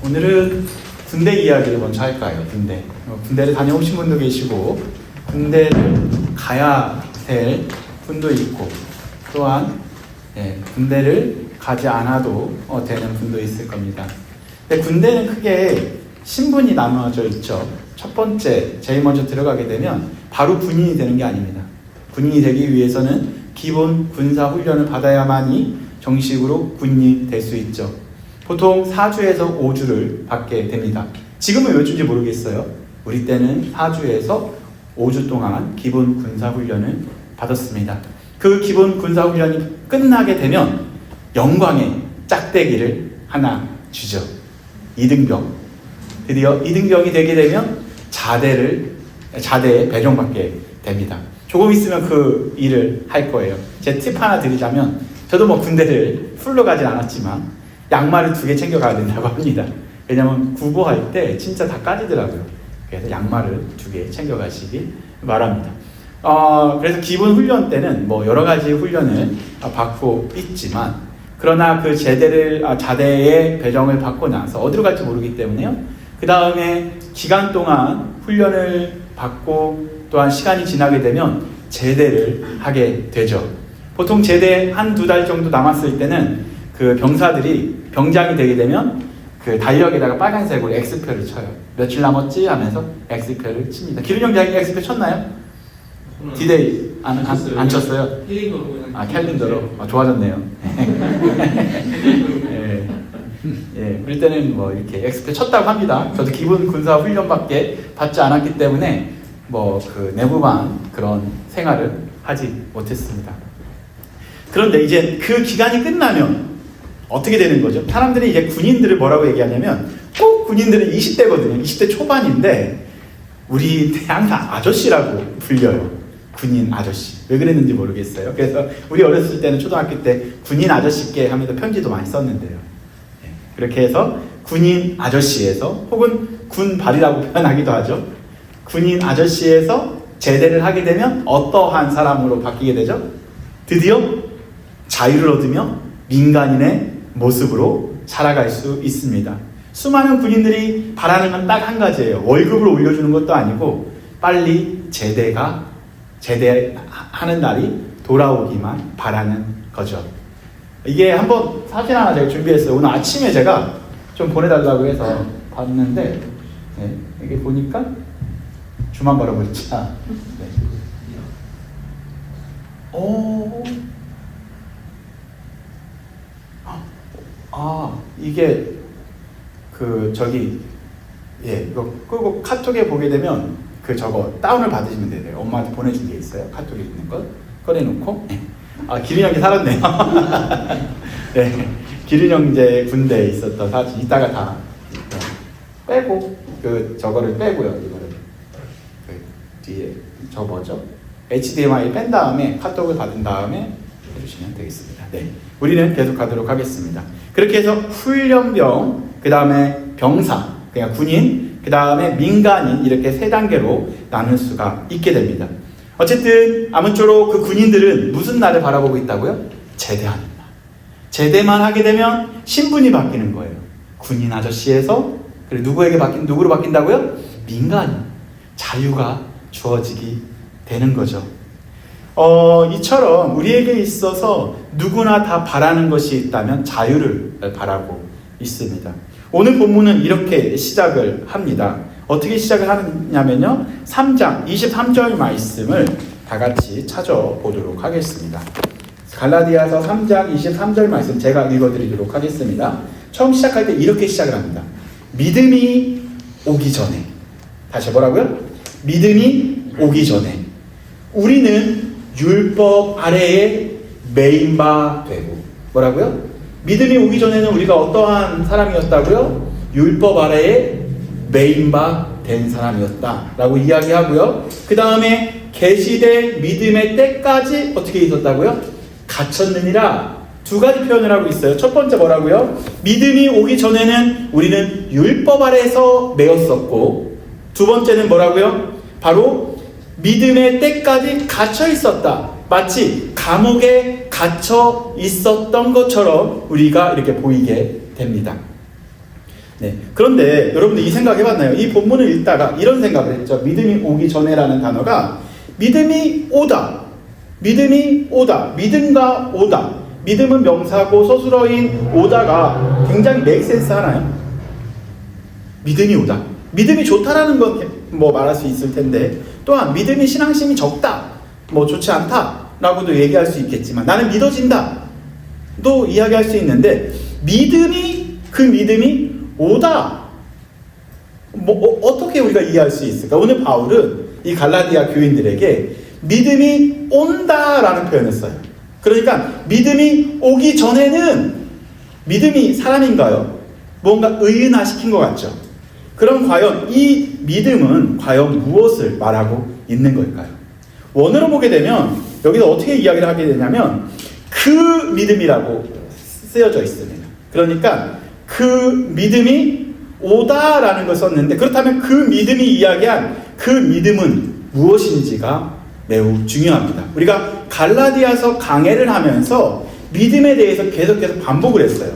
오늘은 군대 이야기를 먼저 할까요? 군대를 다녀오신 분도 계시고 군대를 가야 될 분도 있고 또한 군대를 가지 않아도 되는 분도 있을 겁니다. 근데 군대는 크게 신분이 나누어져 있죠. 첫 번째, 제일 먼저 들어가게 되면 바로 군인이 되는 게 아닙니다. 군인이 되기 위해서는 기본 군사 훈련을 받아야만이 정식으로 군인이 될 수 있죠. 보통 4주에서 5주를 받게 됩니다. 지금은 몇 주인지 모르겠어요. 우리 때는 4주에서 5주 동안 기본 군사훈련을 받았습니다. 그 기본 군사훈련이 끝나게 되면 영광의 짝대기를 하나 주죠. 이등병. 드디어 이등병이 되게 되면 자대에 배정받게 됩니다. 조금 있으면 그 일을 할 거예요. 제 팁 하나 드리자면 저도 군대를 풀로 가진 않았지만 양말을 2개 챙겨가야 된다고 합니다. 왜냐면 구보할 때 진짜 다 까지더라고요. 그래서 양말을 2개 챙겨가시기 바랍니다. 그래서 기본 훈련 때는 여러 가지 훈련을 받고 있지만 그러나 그 자대의 배정을 받고 나서 어디로 갈지 모르기 때문에요. 그 다음에 기간 동안 훈련을 받고 또한 시간이 지나게 되면 제대를 하게 되죠. 보통 제대 1-2달 정도 남았을 때는 그 병사들이 병장이 되게 되면 그 달력에다가 빨간색으로 X표를 쳐요. 며칠 남았지 하면서 X표를 칩니다. 기륜 형제가 X표 쳤나요? 디데이 안 쳤어요? 캘린더로. 좋아졌네요. 그럴 때는 이렇게 X표 쳤다고 합니다. 저도 기본 군사 훈련밖에 받지 않았기 때문에 그 내부반 그런 생활을 하지 못했습니다. 그런데 이제 그 기간이 끝나면 어떻게 되는 거죠? 사람들이 이제 군인들을 뭐라고 얘기하냐면 꼭 군인들은 20대거든요. 20대 초반인데 우리 항상 아저씨라고 불려요. 군인 아저씨. 왜 그랬는지 모르겠어요. 그래서 우리 어렸을 때는 초등학교 때 군인 아저씨께 하면서 편지도 많이 썼는데요. 그렇게 해서 군인 아저씨에서 혹은 군발이라고 표현하기도 하죠. 군인 아저씨에서 제대를 하게 되면 어떠한 사람으로 바뀌게 되죠? 드디어 자유를 얻으며 민간인의 모습으로 살아갈 수 있습니다. 수많은 군인들이 바라는 건 딱 한 가지예요. 월급을 올려주는 것도 아니고 빨리 제대하는 날이 돌아오기만 바라는 거죠. 이게 한번 사진 하나 제가 준비했어요. 오늘 아침에 제가 좀 보내달라고 해서 봤는데 이게 보니까 주만 바라보자. 이게 이거 끄고 카톡에 보게 되면 저거 다운을 받으시면 돼요. 엄마한테 보내준 게 있어요. 카톡에 있는 거 꺼내놓고. 기륜 형제 살았네요. 네, 기륜 형제 군대에 있었던 사진 이따가 다 빼고 저거를 빼고요. 이거를 뒤에 뭐죠? HDMI 뺀 다음에 카톡을 받은 다음에 해주시면 되겠습니다. 네, 우리는 계속 가도록 하겠습니다. 그렇게 해서 훈련병, 그 다음에 병사, 그냥 군인, 그 다음에 민간인 이렇게 3단계로 나눌 수가 있게 됩니다. 어쨌든 아무쪼록 그 군인들은 무슨 날을 바라보고 있다고요? 제대하는 날. 제대만 하게 되면 신분이 바뀌는 거예요. 군인 아저씨에서 누구로 바뀐다고요? 민간인. 자유가 주어지게 되는 거죠. 이처럼 우리에게 있어서 누구나 다 바라는 것이 있다면 자유를 바라고 있습니다. 오늘 본문은 이렇게 시작을 합니다. 어떻게 시작을 하냐면요. 3장 23절 말씀을 다 같이 찾아보도록 하겠습니다. 갈라디아서 3장 23절 말씀 제가 읽어드리도록 하겠습니다. 처음 시작할 때 이렇게 시작을 합니다. 믿음이 오기 전에. 다시 뭐라고요? 믿음이 오기 전에 우리는 율법 아래에 매인 바 되고. 뭐라고요? 믿음이 오기 전에는 우리가 어떠한 사람이었다고요? 율법 아래에 매인 바 된 사람이었다라고 이야기하고요. 그 다음에 계시될 믿음의 때까지 어떻게 있었다고요? 갇혔느니라. 2가지 표현을 하고 있어요. 첫 번째 뭐라고요? 믿음이 오기 전에는 우리는 율법 아래에서 매였었고, 2번째는 뭐라고요? 바로 믿음의 때까지 갇혀 있었다. 마치 감옥에 갇혀 있었던 것처럼 우리가 이렇게 보이게 됩니다. 네. 그런데 여러분들 이 생각 해봤나요? 이 본문을 읽다가 이런 생각을 했죠. 믿음이 오기 전에라는 단어가 믿음이 오다. 믿음이 오다. 믿음과 오다. 믿음은 명사고 서술어인 오다가 굉장히 메이크센스 하나요? 믿음이 오다. 믿음이 좋다라는 건 뭐 말할 수 있을 텐데 또한 믿음이 신앙심이 적다. 뭐 좋지 않다라고도 얘기할 수 있겠지만 나는 믿어진다. 또 이야기할 수 있는데 그 믿음이 오다. 뭐 어떻게 우리가 이해할 수 있을까? 오늘 바울은 이 갈라디아 교인들에게 믿음이 온다라는 표현을 써요. 그러니까 믿음이 오기 전에는 믿음이 사람인가요? 뭔가 의인화 시킨 것 같죠? 그럼 과연 이 믿음은 과연 무엇을 말하고 있는 걸까요? 원어로 보게 되면 여기서 어떻게 이야기를 하게 되냐면 그 믿음이라고 쓰여져 있습니다. 그러니까 그 믿음이 오다라는 걸 썼는데 그렇다면 그 믿음이 이야기한 그 믿음은 무엇인지가 매우 중요합니다. 우리가 갈라디아서 강해를 하면서 믿음에 대해서 계속해서 반복을 했어요.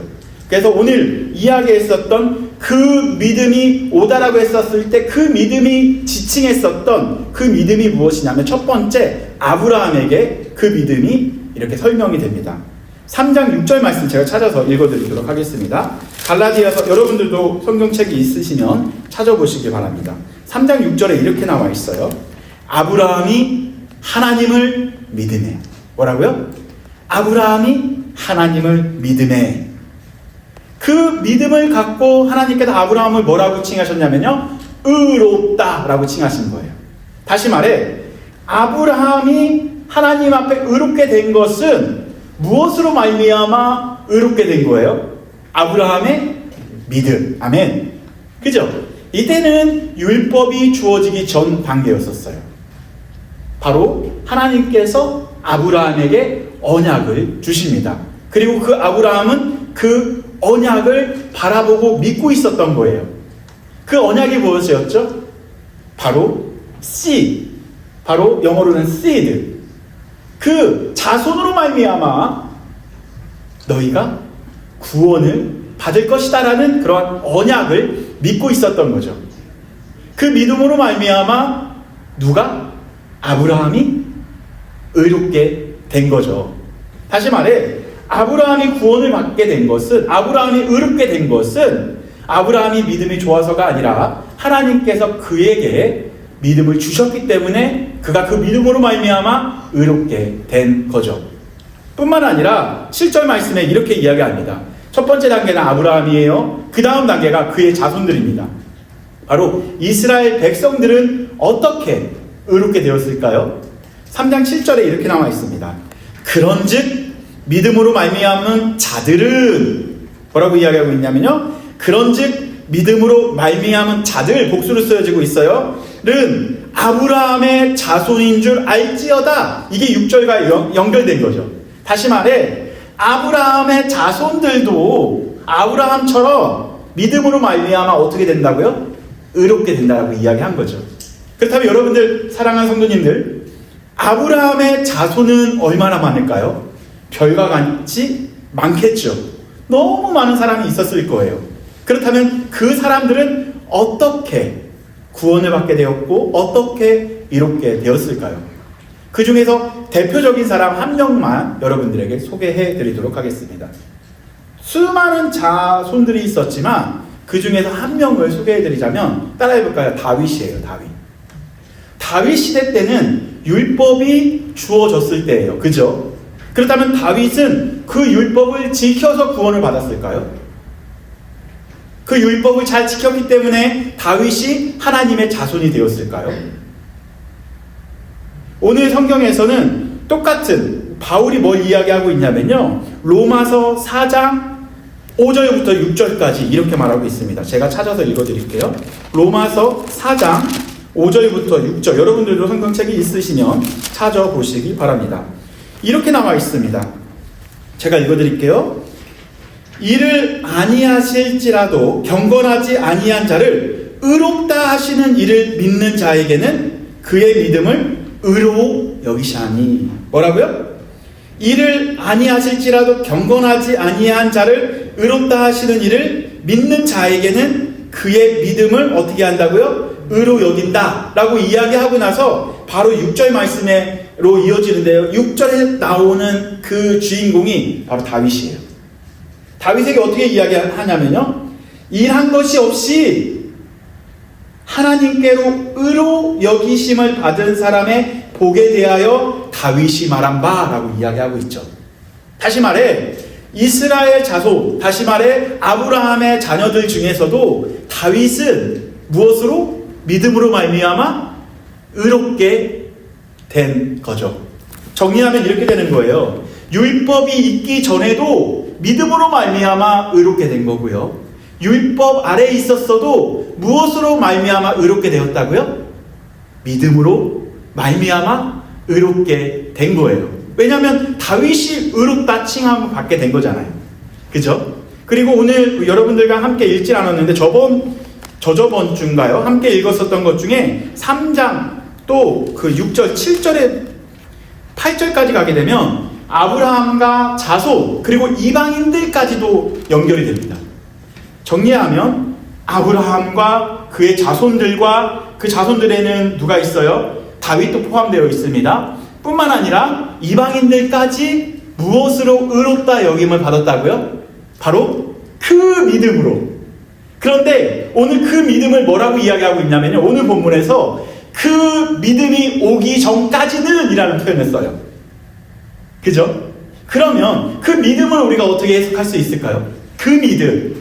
그래서 오늘 이야기했었던 그 믿음이 오다라고 했었을 때 그 믿음이 지칭했었던 그 믿음이 무엇이냐면 첫 번째 아브라함에게 그 믿음이 이렇게 설명이 됩니다. 3장 6절 말씀 제가 찾아서 읽어드리도록 하겠습니다. 갈라디아서 여러분들도 성경책이 있으시면 찾아보시기 바랍니다. 3장 6절에 이렇게 나와 있어요. 아브라함이 하나님을 믿으매. 뭐라고요? 아브라함이 하나님을 믿으매. 그 믿음을 갖고 하나님께서 아브라함을 뭐라고 칭하셨냐면요, 의롭다라고 칭하신 거예요. 다시 말해 아브라함이 하나님 앞에 의롭게 된 것은 무엇으로 말미암아 의롭게 된 거예요? 아브라함의 믿음. 아멘. 그죠? 이때는 율법이 주어지기 전 단계였었어요. 바로 하나님께서 아브라함에게 언약을 주십니다. 그리고 그 아브라함은 그 언약을 바라보고 믿고 있었던 거예요. 그 언약이 무엇이었죠? 바로 seed. 바로 영어로는 seed. 그 자손으로 말미암아 너희가 구원을 받을 것이다라는 그러한 언약을 믿고 있었던 거죠. 그 믿음으로 말미암아 누가? 아브라함이 의롭게 된 거죠. 다시 말해 아브라함이 구원을 받게 된 것은, 아브라함이 의롭게 된 것은 아브라함이 믿음이 좋아서가 아니라 하나님께서 그에게 믿음을 주셨기 때문에 그가 그 믿음으로 말미암아 의롭게 된 거죠. 뿐만 아니라 7절 말씀에 이렇게 이야기합니다. 첫 번째 단계는 아브라함이에요. 그 다음 단계가 그의 자손들입니다. 바로 이스라엘 백성들은 어떻게 의롭게 되었을까요? 3장 7절에 이렇게 나와 있습니다. 그런즉 믿음으로 말미암은 자들은 뭐라고 이야기하고 있냐면요, 그런즉 믿음으로 말미암은 자들, 복수로 쓰여지고 있어요. 는 아브라함의 자손인 줄 알지어다. 이게 6절과 연결된 거죠. 다시 말해 아브라함의 자손들도 아브라함처럼 믿음으로 말미암아 어떻게 된다고요? 의롭게 된다고 이야기한 거죠. 그렇다면 여러분들 사랑하는 성도님들, 아브라함의 자손은 얼마나 많을까요? 별과 같이 많겠죠. 너무 많은 사람이 있었을 거예요. 그렇다면 그 사람들은 어떻게 구원을 받게 되었고 어떻게 이롭게 되었을까요? 그 중에서 대표적인 사람 한 명만 여러분들에게 소개해 드리도록 하겠습니다. 수많은 자손들이 있었지만 그 중에서 한 명을 소개해 드리자면 따라해 볼까요? 다윗이에요. 다윗 시대 때는 율법이 주어졌을 때예요. 그죠? 그렇다면 다윗은 그 율법을 지켜서 구원을 받았을까요? 그 율법을 잘 지켰기 때문에 다윗이 하나님의 자손이 되었을까요? 오늘 성경에서는 똑같은 바울이 뭘 이야기하고 있냐면요, 로마서 4장 5절부터 6절까지 이렇게 말하고 있습니다. 제가 찾아서 읽어드릴게요. 로마서 4장 5절부터 6절, 여러분들도 성경책이 있으시면 찾아보시기 바랍니다. 이렇게 나와 있습니다. 제가 읽어드릴게요. 이를 아니하실지라도 경건하지 아니한 자를 의롭다 하시는 이를 믿는 자에게는 그의 믿음을 의로 여기시하니. 뭐라고요? 이를 아니하실지라도 경건하지 아니한 자를 의롭다 하시는 이를 믿는 자에게는 그의 믿음을 어떻게 한다고요? 의로 여긴다 라고 이야기하고 나서 바로 6절 말씀으로 이어지는데요. 6절에 나오는 그 주인공이 바로 다윗이에요. 다윗에게 어떻게 이야기하냐면요, 일한 것이 없이 하나님께로 의로 여기심을 받은 사람의 복에 대하여 다윗이 말한 바 라고 이야기하고 있죠. 다시 말해 이스라엘 자손, 다시 말해 아브라함의 자녀들 중에서도 다윗은 무엇으로? 믿음으로 말미암아 의롭게 된 거죠. 정리하면 이렇게 되는 거예요. 율법이 있기 전에도 믿음으로 말미암아 의롭게 된 거고요. 율법 아래에 있었어도 무엇으로 말미암아 의롭게 되었다고요? 믿음으로 말미암아 의롭게 된 거예요. 왜냐하면 다윗이 의롭다 칭함을 받게 된 거잖아요. 그죠? 그리고 오늘 여러분들과 함께 읽지 않았는데 저저번 주인가요? 함께 읽었었던 것 중에 3장 또 그 6절, 7절에 8절까지 가게 되면 아브라함과 자손 그리고 이방인들까지도 연결이 됩니다. 정리하면 아브라함과 그의 자손들과 그 자손들에는 누가 있어요? 다윗도 포함되어 있습니다. 뿐만 아니라 이방인들까지 무엇으로 의롭다 여김을 받았다고요? 바로 그 믿음으로. 그런데 오늘 그 믿음을 뭐라고 이야기하고 있냐면요, 오늘 본문에서 그 믿음이 오기 전까지는 이라는 표현을 써요. 그죠? 그러면 그 믿음을 우리가 어떻게 해석할 수 있을까요? 그 믿음,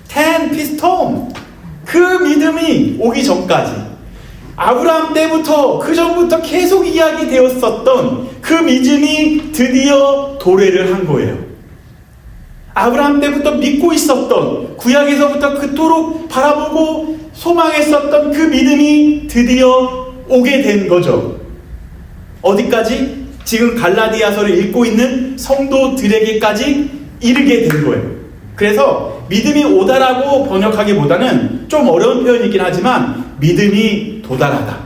텐 피스톰, 그 믿음이 오기 전까지, 아브라함 때부터 그 전부터 계속 이야기되었었던 그 믿음이 드디어 도래를 한 거예요. 아브라함 때부터 믿고 있었던, 구약에서부터 그토록 바라보고 소망했었던 그 믿음이 드디어 오게 된 거죠. 어디까지? 지금 갈라디아서를 읽고 있는 성도들에게까지 이르게 된 거예요. 그래서 믿음이 오다라고 번역하기보다는 좀 어려운 표현이긴 하지만 믿음이 도달하다,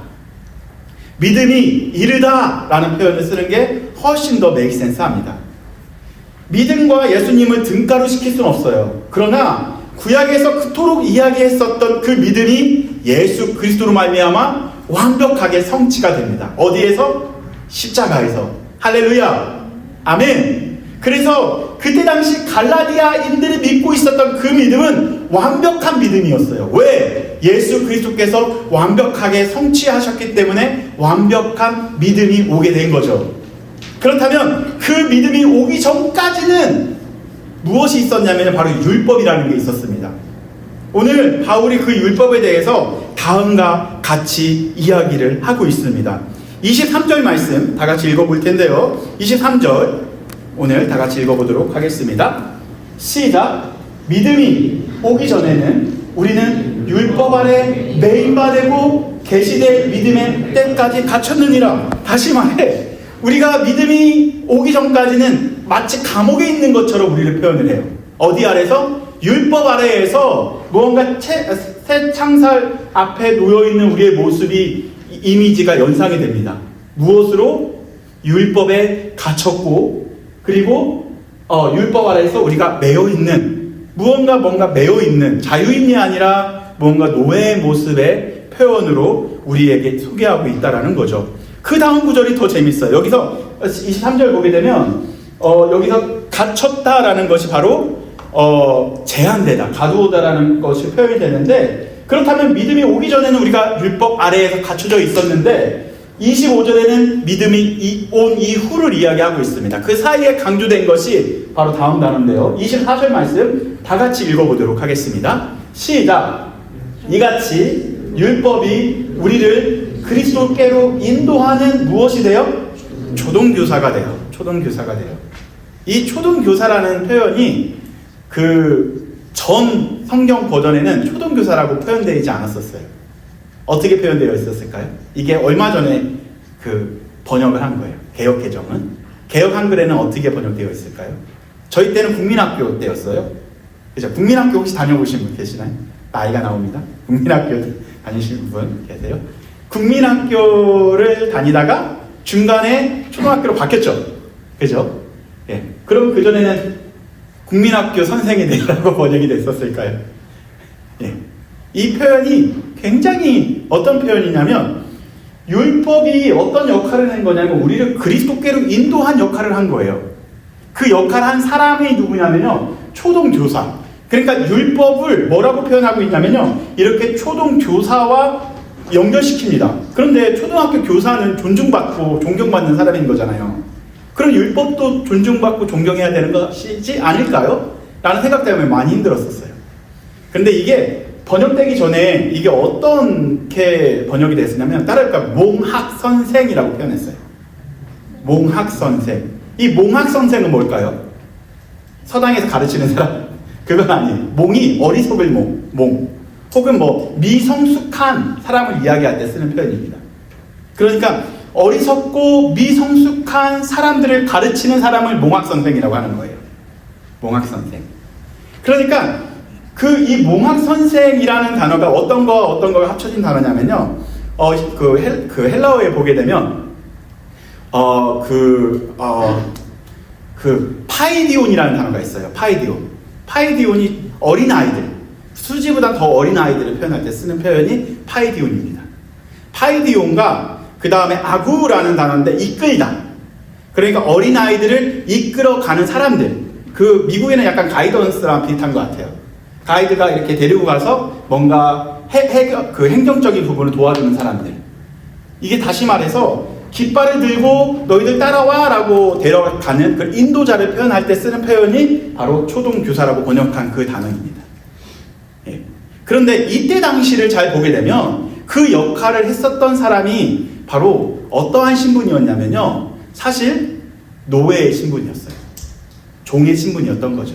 믿음이 이르다 라는 표현을 쓰는 게 훨씬 더 메이크 센스합니다. 믿음과 예수님을 등가로 시킬 수는 없어요. 그러나 구약에서 그토록 이야기했었던 그 믿음이 예수 그리스도로 말미암아 완벽하게 성취가 됩니다. 어디에서? 십자가에서. 할렐루야, 아멘. 그래서 그때 당시 갈라디아인들이 믿고 있었던 그 믿음은 완벽한 믿음이었어요. 왜? 예수 그리스도께서 완벽하게 성취하셨기 때문에 완벽한 믿음이 오게 된 거죠. 그렇다면 그 믿음이 오기 전까지는 무엇이 있었냐면 바로 율법이라는 게 있었습니다. 오늘 바울이 그 율법에 대해서 다음과 같이 이야기를 하고 있습니다. 23절 말씀 다 같이 읽어볼 텐데요. 23절 오늘 다 같이 읽어보도록 하겠습니다. 시작. 믿음이 오기 전에는 우리는 율법 아래 매인바되고 계시될 믿음의 때까지 갇혔느니라. 다시 말해 우리가 믿음이 오기 전까지는 마치 감옥에 있는 것처럼 우리를 표현을 해요. 어디 아래서? 율법 아래에서 무언가 새 창살 앞에 놓여있는 우리의 모습이, 이미지가 연상이 됩니다. 무엇으로? 율법에 갇혔고, 그리고 율법 아래에서 우리가 매여있는, 뭔가 매여있는, 자유인이 아니라 뭔가 노예의 모습의 표현으로 우리에게 소개하고 있다는 거죠. 그 다음 구절이 더 재밌어요. 여기서 23절 보게 되면 여기서 갇혔다라는 것이 바로 제한되다, 가두오다라는 것이 표현이 되는데, 그렇다면 믿음이 오기 전에는 우리가 율법 아래에서 갇혀져 있었는데 25절에는 믿음이 온 이후를 이야기하고 있습니다. 그 사이에 강조된 것이 바로 다음 단어인데요. 24절 말씀 다 같이 읽어보도록 하겠습니다. 시작. 이같이 율법이 우리를 그리스도께로 인도하는 무엇이 돼요? 초등교사가 돼요. 초등교사가 돼요. 이 초등교사라는 표현이 그 전 성경 버전에는 초등교사라고 표현되지 않았었어요. 어떻게 표현되어 있었을까요? 이게 얼마 전에 그 번역을 한 거예요. 개역 개정은. 개역 한글에는 어떻게 번역되어 있을까요? 저희 때는 국민학교 때였어요. 그죠? 국민학교 혹시 다녀보신 분 계시나요? 나이가 나옵니다. 국민학교 다니신 분 계세요? 국민학교를 다니다가 중간에 초등학교로 바뀌었죠. 그죠? 예. 그럼 그전에는 국민학교 선생이 되라고 번역이 됐었을까요? 예. 이 표현이 굉장히 어떤 표현이냐면 율법이 어떤 역할을 한 거냐면 우리를 그리스도께로 인도한 역할을 한 거예요. 그 역할을 한 사람이 누구냐면요. 초등교사. 그러니까 율법을 뭐라고 표현하고 있냐면요. 이렇게 초등교사와 연결시킵니다. 그런데 초등학교 교사는 존중받고 존경받는 사람인 거잖아요. 그럼 율법도 존중받고 존경해야 되는 것이지 않을까요? 라는 생각 때문에 많이 힘들었었어요. 근데 이게 번역되기 전에 이게 어떻게 번역이 됐었냐면 따를까 몽학선생이라고 표현했어요. 몽학선생. 이 몽학선생은 뭘까요? 서당에서 가르치는 사람? 그건 아니에요. 몽이 어리석을 몽. 혹은 미성숙한 사람을 이야기할 때 쓰는 표현입니다. 그러니까 어리석고 미성숙한 사람들을 가르치는 사람을 몽학선생이라고 하는 거예요. 몽학선생. 그러니까 이 몽학선생이라는 단어가 어떤 거가 합쳐진 단어냐면요. 그 헬라어에 보게 되면 파이디온이라는 단어가 있어요. 파이디온이 어린아이들, 수지보다 더 어린아이들을 표현할 때 쓰는 표현이 파이디온입니다. 파이디온과 그 다음에 아구라는 단어인데 이끌다. 그러니까 어린아이들을 이끌어가는 사람들. 미국에는 약간 가이던스랑 비슷한 것 같아요. 가이드가 이렇게 데리고 가서 뭔가 행정적인 부분을 도와주는 사람들. 이게 다시 말해서 깃발을 들고 너희들 따라와 라고 데려가는 그 인도자를 표현할 때 쓰는 표현이 바로 초등교사라고 번역한 그 단어입니다. 예. 그런데 이때 당시를 잘 보게 되면 그 역할을 했었던 사람이 바로 어떠한 신분이었냐면요. 사실 노예의 신분이었어요. 종의 신분이었던 거죠.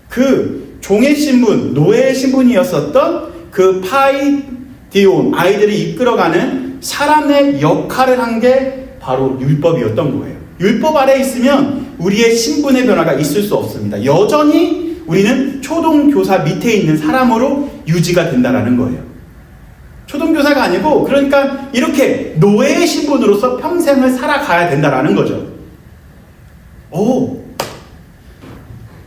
그 종의 신분, 노예의 신분이었었던 그 파이디온, 아이들이 이끌어가는 사람의 역할을 한 게 바로 율법이었던 거예요. 율법 아래에 있으면 우리의 신분의 변화가 있을 수 없습니다. 여전히 우리는 초등교사 밑에 있는 사람으로 유지가 된다는 거예요. 초등교사가 아니고 그러니까 이렇게 노예의 신분으로서 평생을 살아가야 된다는 거죠.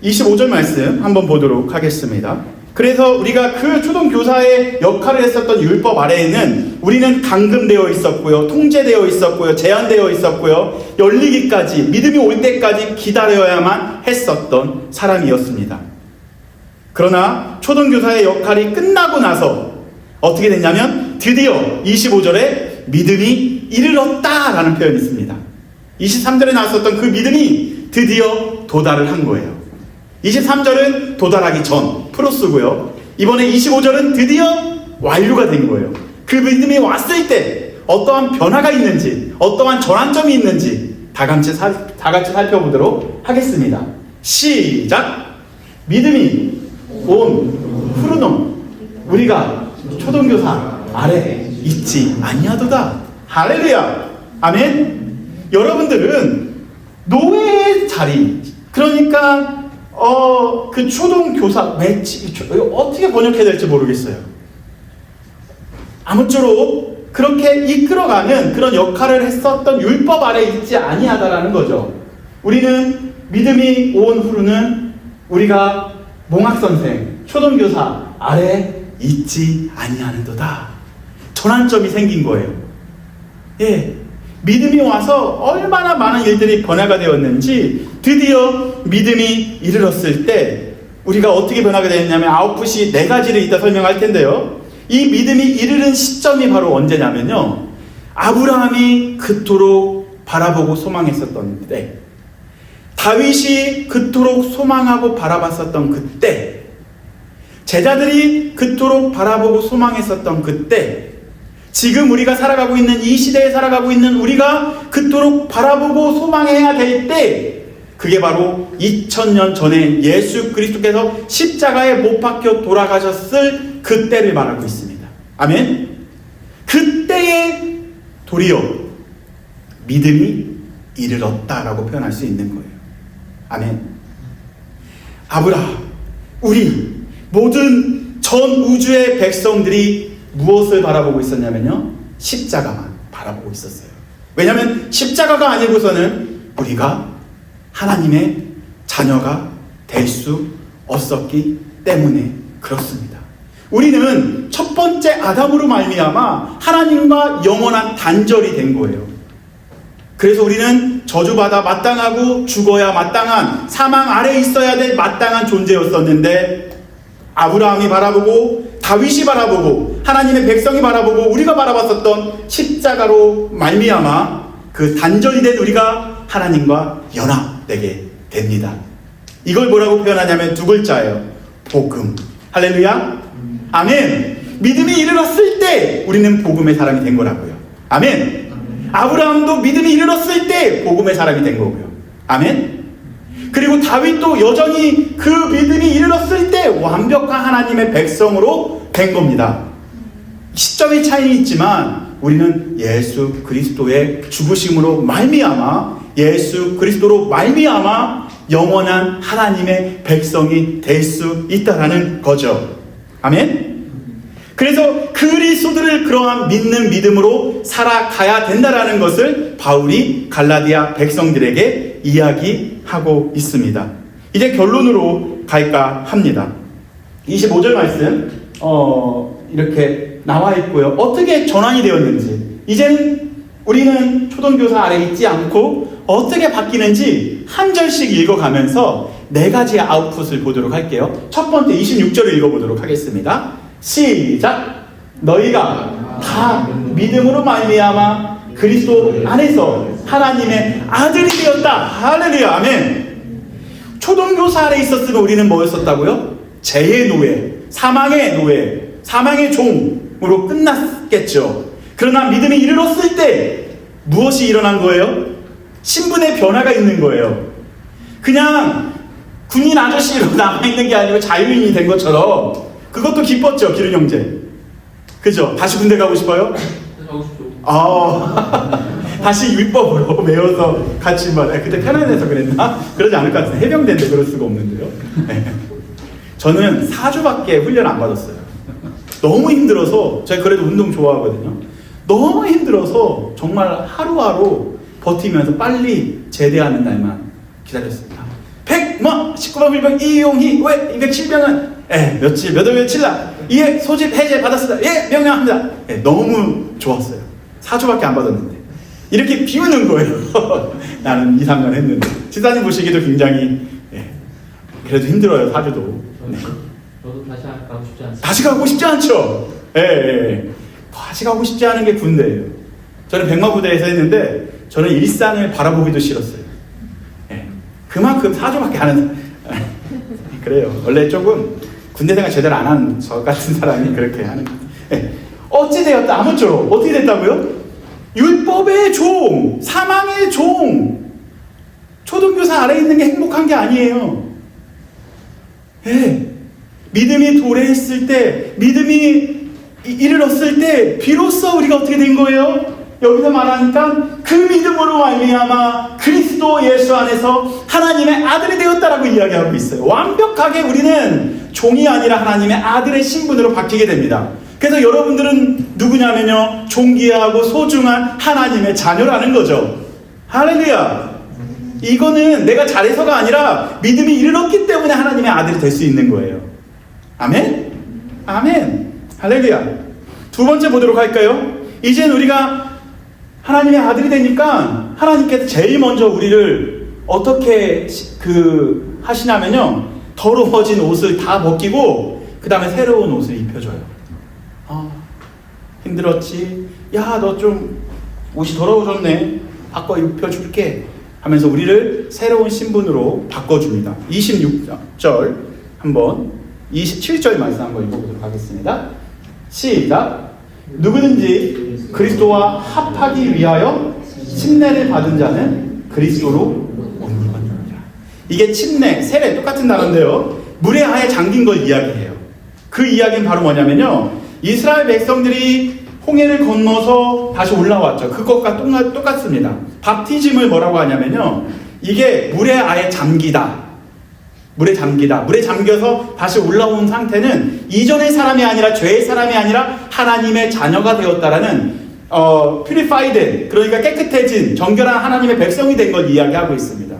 25절 말씀 한번 보도록 하겠습니다. 그래서 우리가 그 초등교사의 역할을 했었던 율법 아래에는 우리는 감금되어 있었고요, 통제되어 있었고요, 제한되어 있었고요, 열리기까지, 믿음이 올 때까지 기다려야만 했었던 사람이었습니다. 그러나 초등교사의 역할이 끝나고 나서 어떻게 됐냐면 드디어 25절에 믿음이 이르렀다라는 표현이 있습니다. 23절에 나왔었던 그 믿음이 드디어 도달을 한 거예요. 23절은 도달하기 전 플러스고요. 이번에 25절은 드디어 완료가 된 거예요. 그 믿음이 왔을 때 어떠한 변화가 있는지, 어떠한 전환점이 있는지 다 같이 살펴보도록 하겠습니다. 시작! 믿음이 온 푸르노 우리가 초등교사 아래 있지 아니하도다. 할렐루야! 아멘! 여러분들은 노예의 자리, 그러니까 그 초등교사 매치, 어떻게 번역해야 될지 모르겠어요. 아무쪼록 그렇게 이끌어가는 그런 역할을 했었던 율법 아래 있지 아니하다라는 거죠. 우리는 믿음이 온 후로는 우리가 몽학선생, 초등교사 아래 있지 아니하는도다. 전환점이 생긴 거예요. 예. 믿음이 와서 얼마나 많은 일들이 변화가 되었는지 드디어 믿음이 이르렀을 때 우리가 어떻게 변화가 되었냐면 아웃풋이 4가지를 이따 설명할 텐데요. 이 믿음이 이르는 시점이 바로 언제냐면요. 아브라함이 그토록 바라보고 소망했었던 때, 다윗이 그토록 소망하고 바라봤었던 그때, 제자들이 그토록 바라보고 소망했었던 그때, 지금 우리가 살아가고 있는 이 시대에 살아가고 있는 우리가 그토록 바라보고 소망해야 될 때, 그게 바로 2000년 전에 예수 그리스도께서 십자가에 못 박혀 돌아가셨을 그때를 말하고 있습니다. 아멘. 그때에 도리어 믿음이 이르렀다라고 표현할 수 있는 거예요. 아멘. 아브라함, 우리 모든 전 우주의 백성들이 무엇을 바라보고 있었냐면요, 십자가만 바라보고 있었어요. 왜냐하면 십자가가 아니고서는 우리가 하나님의 자녀가 될 수 없었기 때문에 그렇습니다. 우리는 첫 번째 아담으로 말미암아 하나님과 영원한 단절이 된 거예요. 그래서 우리는 저주받아 마땅하고 죽어야 마땅한, 사망 아래에 있어야 될 마땅한 존재였었는데, 아브라함이 바라보고 다윗이 바라보고 하나님의 백성이 바라보고 우리가 바라봤었던 십자가로 말미암아 그 단절이 된 우리가 하나님과 연합되게 됩니다. 이걸 뭐라고 표현하냐면 두 글자예요. 복음. 할렐루야. 아멘. 믿음이 이르렀을 때 우리는 복음의 사람이 된 거라고요. 아멘. 아브라함도 믿음이 이르렀을 때 복음의 사람이 된 거고요. 아멘. 그리고 다윗도 여전히 그 믿음이 이르렀을 때 완벽한 하나님의 백성으로 된 겁니다. 시점의 차이는 있지만 우리는 예수 그리스도의 죽으심으로 말미암아, 예수 그리스도로 말미암아 영원한 하나님의 백성이 될 수 있다라는 거죠. 아멘. 그래서 그리스도를 그러한 믿는 믿음으로 살아가야 된다라는 것을 바울이 갈라디아 백성들에게 이야기하고 있습니다. 이제 결론으로 갈까 합니다. 25절 말씀 이렇게 나와 있고요. 어떻게 전환이 되었는지, 이제는 우리는 초등교사 아래 있지 않고 어떻게 바뀌는지 한 절씩 읽어가면서 네 가지의 아웃풋을 보도록 할게요. 첫 번째 26절을 읽어보도록 하겠습니다. 시작. 너희가 다 믿음으로 말미암아 그리스도 안에서 하나님의 아들이 되었다. 할렐루야. 아멘. 초등교사 아래 있었으면 우리는 뭐였었다고요? 죄의 노예, 사망의 노예, 사망의 종으로 끝났겠죠. 그러나 믿음이 이르렀을 때 무엇이 일어난 거예요? 신분의 변화가 있는 거예요. 그냥 군인 아저씨로 남아있는 게 아니고 자유인이 된 것처럼 그것도 기뻤죠, 기른 형제. 그죠? 다시 군대 가고 싶어요? 가고 싶죠. 다시 율법으로 외워서 같이 그때 편안해서 그랬나? 그러지 않을 것 같은데, 해병대인데 그럴 수가 없는데요. 네. 저는 4주밖에 훈련 안 받았어요. 너무 힘들어서, 제가 그래도 운동 좋아하거든요. 너무 힘들어서 정말 하루하루 버티면서 빨리 제대하는 날만 기다렸습니다. 19번 빌병 이용희 왜 207병은 며칠 몇 월 며칠 날 이에 소집 해제 받았습니다. 예, 명령합니다. 너무 좋았어요. 4주밖에 안 받았는데 이렇게 비우는 거예요. 나는 2, 3년 했는데 지사님 보시기도 굉장히 그래도 힘들어요. 4주도. 저도 다시 가고 싶지 않습니다. 다시 가고 싶지 않죠. 다시 가고 싶지 않은 게 군대예요. 저는 백마부대에서 했는데 저는 일상을 바라보기도 싫었어요. 그만큼 4주밖에 안 하는 그래요. 원래 조금 군대생활 제대로 안 한 저 같은 사람이 그렇게 하는 거예요. 어찌 되었다. 아무쪼록 어떻게 됐다고요? 율법의 종, 사망의 종. 초등교사 아래에 있는 게 행복한 게 아니에요. 믿음이 도래했을 때, 믿음이 이르렀을 때 비로소 우리가 어떻게 된 거예요? 여기서 말하니까 그 믿음으로 말미암아 그리스도 예수 안에서 하나님의 아들이 되었다라고 이야기하고 있어요. 완벽하게 우리는 종이 아니라 하나님의 아들의 신분으로 바뀌게 됩니다. 그래서 여러분들은 누구냐면요, 존귀하고 소중한 하나님의 자녀라는 거죠. 할렐루야. 이거는 내가 잘해서가 아니라 믿음이 이르렀기 때문에 하나님의 아들이 될 수 있는 거예요. 아멘? 아멘. 할렐루야. 두 번째 보도록 할까요? 이젠 우리가 하나님의 아들이 되니까 하나님께서 제일 먼저 우리를 어떻게 하시냐면요, 더러워진 옷을 다 벗기고 그 다음에 새로운 옷을 입혀줘요. 힘들었지? 야, 너 좀 옷이 더러워졌네. 바꿔 입혀줄게 하면서 우리를 새로운 신분으로 바꿔줍니다. 26절 한번 27절 말씀 한번 읽어보도록 하겠습니다. 시작. 누구든지 그리스도와 합하기 위하여 침례를 받은 자는 그리스도로 옷 입었느니라. 이게 침례, 세례 똑같은 단어인데요, 물에 아예 잠긴 걸 이야기해요. 그 이야기는 바로 뭐냐면요, 이스라엘 백성들이 홍해를 건너서 다시 올라왔죠. 그것과 똑같습니다. 밥티즘을 뭐라고 하냐면요, 이게 물에 아예 잠기다. 물에 잠겨서 다시 올라온 상태는 이전의 사람이 아니라 죄의 사람이 아니라 하나님의 자녀가 되었다라는 purified, 그러니까 깨끗해진 정결한 하나님의 백성이 된 걸 이야기하고 있습니다.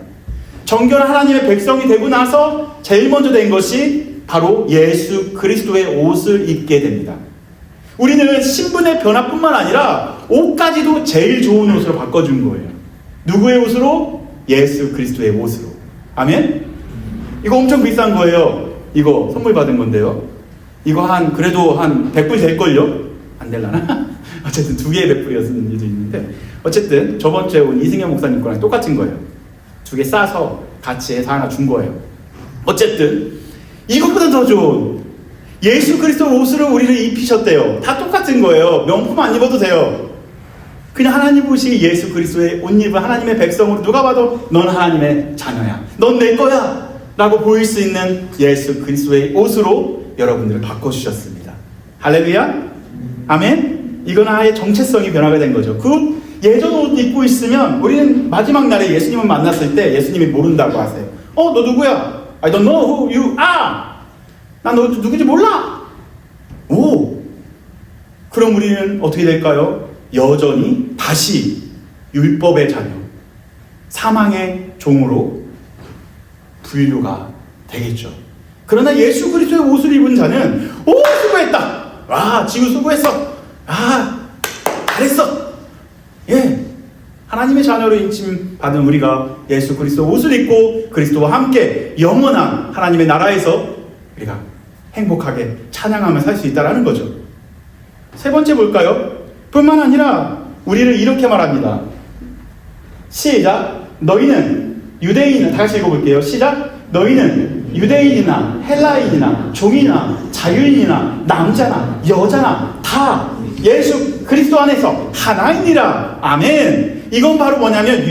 정결한 하나님의 백성이 되고 나서 제일 먼저 된 것이 바로 예수 그리스도의 옷을 입게 됩니다. 우리는 신분의 변화뿐만 아니라 옷까지도 제일 좋은 옷으로 바꿔준 거예요. 누구의 옷으로? 예수 그리스도의 옷으로. 아멘? 이거 엄청 비싼 거예요. 이거 선물 받은 건데요. 이거 그래도 한 100불 될걸요? 안 될라나? 어쨌든 2개의 100불이었는 일도 있는데, 어쨌든 저번 주에 온 이승현 목사님 거랑 똑같은 거예요. 2개 싸서 같이 해서 하나 준 거예요. 어쨌든 이것보다 더 좋은 예수 그리스도 옷으로 우리를 입히셨대요. 다 똑같은 거예요. 명품 안 입어도 돼요. 그냥 하나님 보시기 예수 그리스도의 옷 입은 하나님의 백성으로 누가 봐도 넌 하나님의 자녀야, 넌 내 거야 라고 보일 수 있는 예수 그리스도의 옷으로 여러분들을 바꿔주셨습니다. 할렐루야. 아멘. 이건 아예 정체성이 변화가 된 거죠. 그 예전 옷 입고 있으면 우리는 마지막 날에 예수님을 만났을 때 예수님이 모른다고 하세요. 너 누구야? I don't know who you are. 난 너 누구지 몰라. 오. 그럼 우리는 어떻게 될까요? 여전히 다시 율법의 자녀, 사망의 종으로 분류가 되겠죠. 그러나 예수 그리스도의 옷을 입은 자는 수고했다. 와, 지구 수고했어. 잘했어. 예, 하나님의 자녀로 인침 받은 우리가 예수 그리스도 옷을 입고 그리스도와 함께 영원한 하나님의 나라에서 우리가 행복하게 찬양하며 살 수 있다는 거죠. 세 번째 볼까요? 뿐만 아니라 우리를 이렇게 말합니다. 시작. 너희는 유대인은, 다시 읽어볼게요. 시작. 너희는 유대인이나 헬라인이나 종이나 자유인이나 남자나 여자나 다 예수 그리스도 안에서 하나이니라. 아멘. 이건 바로 뭐냐면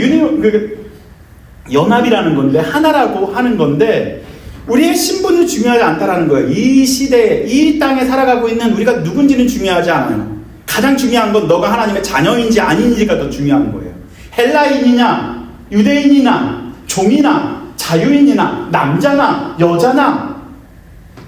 연합이라는 건데, 하나라고 하는 건데, 우리의 신분은 중요하지 않다라는 거예요. 이 시대에, 이 땅에 살아가고 있는 우리가 누군지는 중요하지 않아요. 가장 중요한 건 너가 하나님의 자녀인지 아닌지가 더 중요한 거예요. 헬라인이냐, 유대인이나, 종이나, 자유인이나, 남자나, 여자나,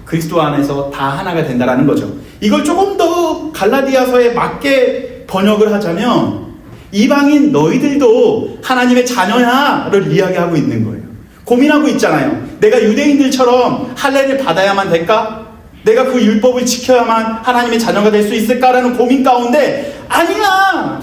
그리스도 안에서 다 하나가 된다라는 거죠. 이걸 조금 더 갈라디아서에 맞게 번역을 하자면, 이방인 너희들도 하나님의 자녀야를 이야기하고 있는 거예요. 고민하고 있잖아요. 내가 유대인들처럼 할례를 받아야만 될까? 내가 그 율법을 지켜야만 하나님의 자녀가 될 수 있을까라는 고민 가운데, 아니야!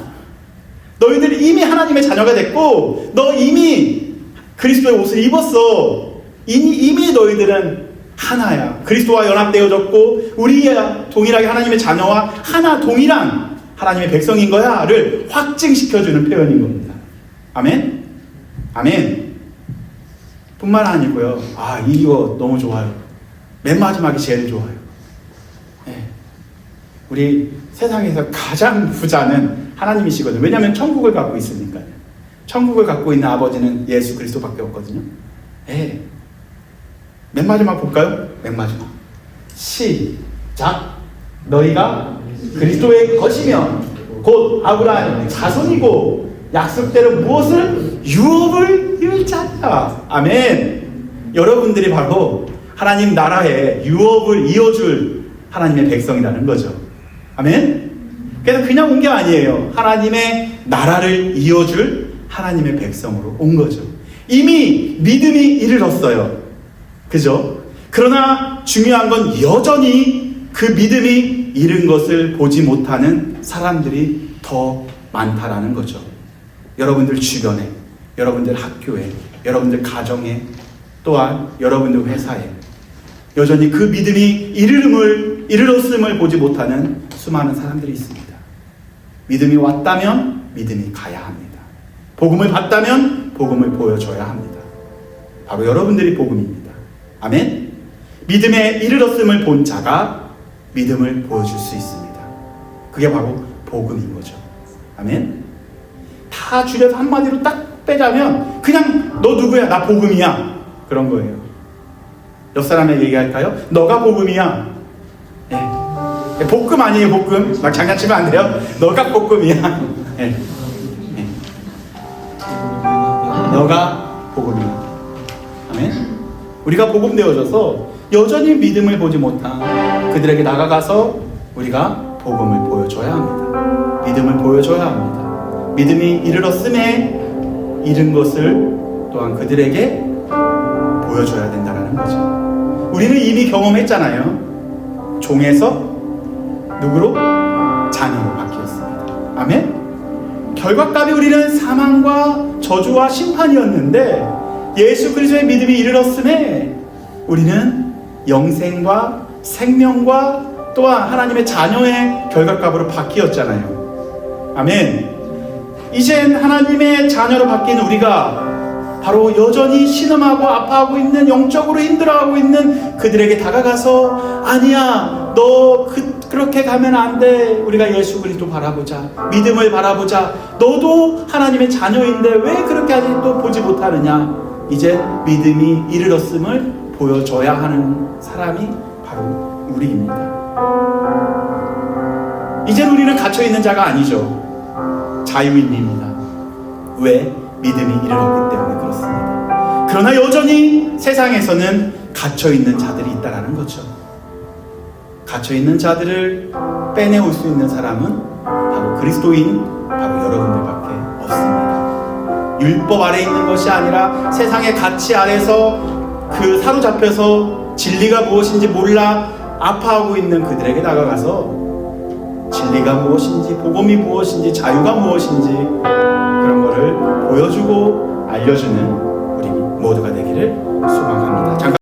너희들이 이미 하나님의 자녀가 됐고, 너 이미 그리스도의 옷을 입었어. 이미 너희들은 하나야. 그리스도와 연합되어졌고, 우리야 동일하게 하나님의 자녀와 하나 동일한 하나님의 백성인 거야를 확증시켜주는 표현인 겁니다. 아멘? 아멘. 뿐만 아니고요. 이거 너무 좋아요. 맨 마지막이 제일 좋아요. 네. 우리 세상에서 가장 부자는 하나님이시거든요. 왜냐하면 천국을 갖고 있으니까요. 천국을 갖고 있는 아버지는 예수 그리스도밖에 없거든요. 네. 맨 마지막 볼까요? 맨 마지막. 시작. 너희가 그리스도의 것이며 곧 아브라함의 자손이고 약속대로 무엇을? 유업을 이을 자라. 아멘. 여러분들이 바로 하나님 나라에 유업을 이어줄 하나님의 백성이라는 거죠. 아멘. 그래서 그냥 온 게 아니에요. 하나님의 나라를 이어줄 하나님의 백성으로 온 거죠. 이미 믿음이 이르렀어요. 그죠? 그러나 중요한 건 여전히 그 믿음이 이른 것을 보지 못하는 사람들이 더 많다라는 거죠. 여러분들 주변에, 여러분들 학교에, 여러분들 가정에, 또한 여러분들 회사에 여전히 그 믿음이 이르렀음을 보지 못하는 수많은 사람들이 있습니다. 믿음이 왔다면 믿음이 가야 합니다. 복음을 받다면 복음을 보여줘야 합니다. 바로 여러분들이 복음입니다. 아멘. 믿음에 이르렀음을 본 자가 믿음을 보여줄 수 있습니다. 그게 바로 복음인 거죠. 아멘. 다 줄여서 한마디로 딱 빼자면 그냥 너 누구야? 나 복음이야. 그런 거예요. 옆 사람에게 얘기할까요? 너가 복음이야. 네. 볶음 아니에요, 볶음. 막 장난치면 안 돼요. 너가 볶음이야. 네. 네. 너가 복음이야. 아멘. 우리가 복음 되어져서 여전히 믿음을 보지 못한 그들에게 나가가서 우리가 복음을 보여줘야 합니다. 믿음을 보여줘야 합니다. 믿음이 이르렀음에 이른 것을 또한 그들에게 보여줘야 된다는 거죠. 우리는 이미 경험했잖아요. 종에서 누구로? 자녀로 바뀌었습니다. 아멘? 결과값이 우리는 사망과 저주와 심판이었는데 예수 그리스도의 믿음이 이르렀음에 우리는 영생과 생명과 또한 하나님의 자녀의 결과값으로 바뀌었잖아요. 아멘. 이젠 하나님의 자녀로 바뀐 우리가 바로 여전히 신음하고 아파하고 있는, 영적으로 힘들어하고 있는 그들에게 다가가서 아니야, 너 그렇게 가면 안 돼. 우리가 예수 그리스도 바라보자. 믿음을 바라보자. 너도 하나님의 자녀인데 왜 그렇게 아직도 보지 못하느냐. 이제 믿음이 이르렀음을 보여줘야 하는 사람이 바로 우리입니다. 이젠 우리는 갇혀있는 자가 아니죠. 자유인입니다. 왜? 믿음이 이르렀기 때문에 그렇습니다. 그러나 여전히 세상에서는 갇혀있는 자들이 있다는 거죠. 갇혀있는 자들을 빼내올 수 있는 사람은 바로 그리스도인, 바로 여러분들밖에 없습니다. 율법 아래 있는 것이 아니라 세상의 가치 아래서 그 사로잡혀서 진리가 무엇인지 몰라 아파하고 있는 그들에게 다가가서 진리가 무엇인지, 복음이 무엇인지, 자유가 무엇인지 그런 거를 보여주고 알려주는 우리 모두가 되기를 소망합니다. 잠깐